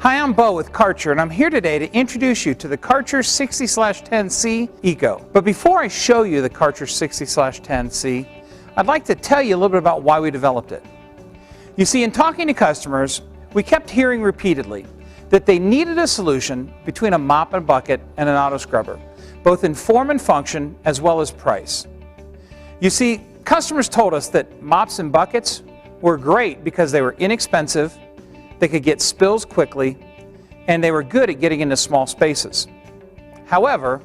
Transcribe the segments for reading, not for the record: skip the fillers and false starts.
Hi, I'm Bo with Karcher, and I'm here today to introduce you to the Karcher 60/10C Eco. But before I show you the Karcher 60/10C, I'd like to tell you a little bit about why we developed it. You see, in talking to customers, we kept hearing repeatedly that they needed a solution between a mop and bucket and an auto scrubber, both in form and function as well as price. You see, customers told us that mops and buckets were great because they were inexpensive, they could get spills quickly, and they were good at getting into small spaces. However,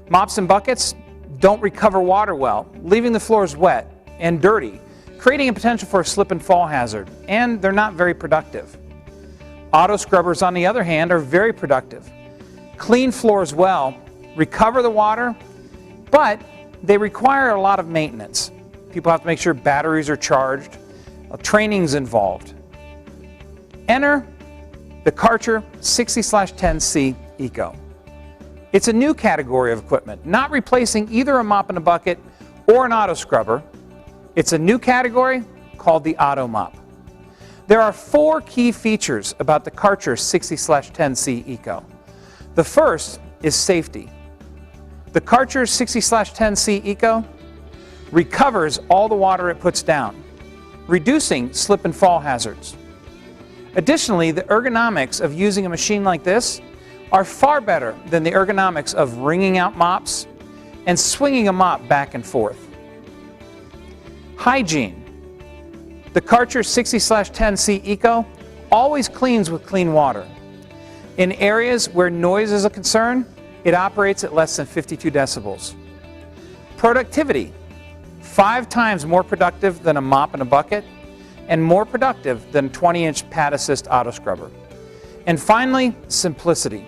mops and buckets don't recover water well, leaving the floors wet and dirty, creating a potential for a slip and fall hazard, and they're not very productive. Auto scrubbers, on the other hand, are very productive. Clean floors well, recover the water, but they require a lot of maintenance. People have to make sure batteries are charged, training's involved. Enter the Karcher 60/10C Eco. It's a new category of equipment, not replacing either a mop and a bucket or an auto scrubber. It's a new category called the Auto Mop. There are 4 key features about the Karcher 60/10C Eco. The first is safety. The Karcher 60/10C Eco recovers all the water it puts down, reducing slip and fall hazards. Additionally, the ergonomics of using a machine like this are far better than the ergonomics of wringing out mops and swinging a mop back and forth. Hygiene. The Karcher 60/10C Eco always cleans with clean water. In areas where noise is a concern, it operates at less than 52 decibels. Productivity. 5 times more productive than a mop and a bucket, and more productive than a 20-inch pad assist auto scrubber. And finally, simplicity.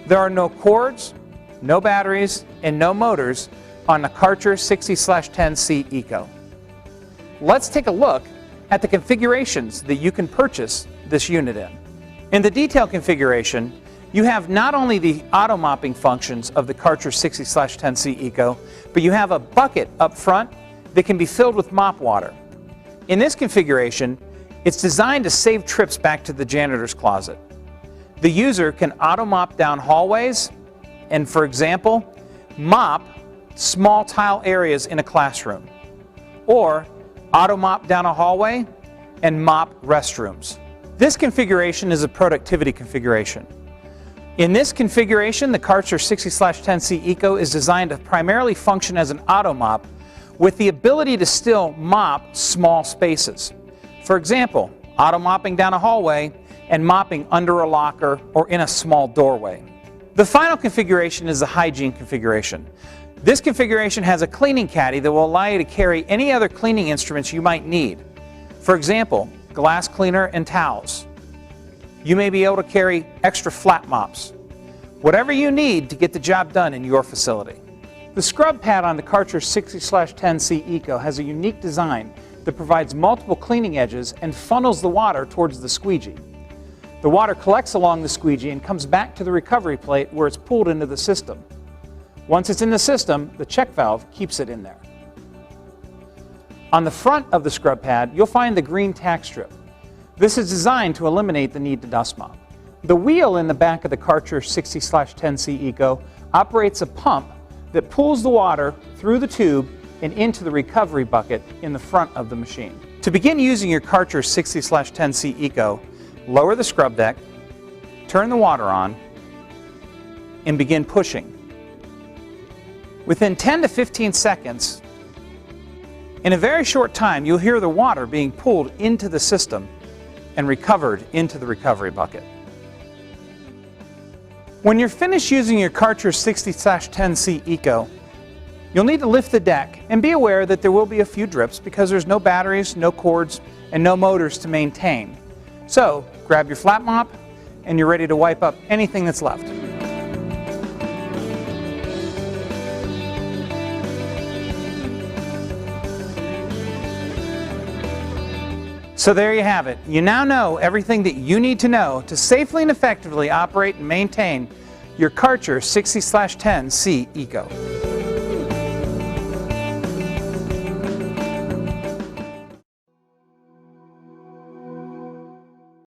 There are no cords, no batteries, and no motors on the Karcher 60/10C Eco. Let's take a look at the configurations that you can purchase this unit in. In the detail configuration, you have not only the auto mopping functions of the Karcher 60/10C Eco, but you have a bucket up front that can be filled with mop water. In this configuration, it's designed to save trips back to the janitor's closet. The user can auto mop down hallways and, for example, mop small tile areas in a classroom, or auto mop down a hallway and mop restrooms. This configuration is a productivity configuration. In this configuration, the Karcher 60/10C Eco is designed to primarily function as an auto mop with the ability to still mop small spaces. For example, auto mopping down a hallway and mopping under a locker or in a small doorway. The final configuration is the hygiene configuration. This configuration has a cleaning caddy that will allow you to carry any other cleaning instruments you might need. For example, glass cleaner and towels. You may be able to carry extra flat mops. Whatever you need to get the job done in your facility. The scrub pad on the Karcher 60/10C Eco has a unique design that provides multiple cleaning edges and funnels the water towards the squeegee. The water collects along the squeegee and comes back to the recovery plate where it's pulled into the system. Once it's in the system, the check valve keeps it in there. On the front of the scrub pad, you'll find the green tack strip. This is designed to eliminate the need to dust mop. The wheel in the back of the Karcher 60/10C Eco operates a pump that pulls the water through the tube and into the recovery bucket in the front of the machine. To begin using your Karcher 60/10C Eco, lower the scrub deck, turn the water on, and begin pushing. Within 10 to 15 seconds, in a very short time, you'll hear the water being pulled into the system and recovered into the recovery bucket. When you're finished using your Karcher 60/10C Eco, you'll need to lift the deck and be aware that there will be a few drips because there's no batteries, no cords, and no motors to maintain. So, grab your flat mop and you're ready to wipe up anything that's left. So there you have it. You now know everything that you need to know to safely and effectively operate and maintain your Karcher 60/10C Eco.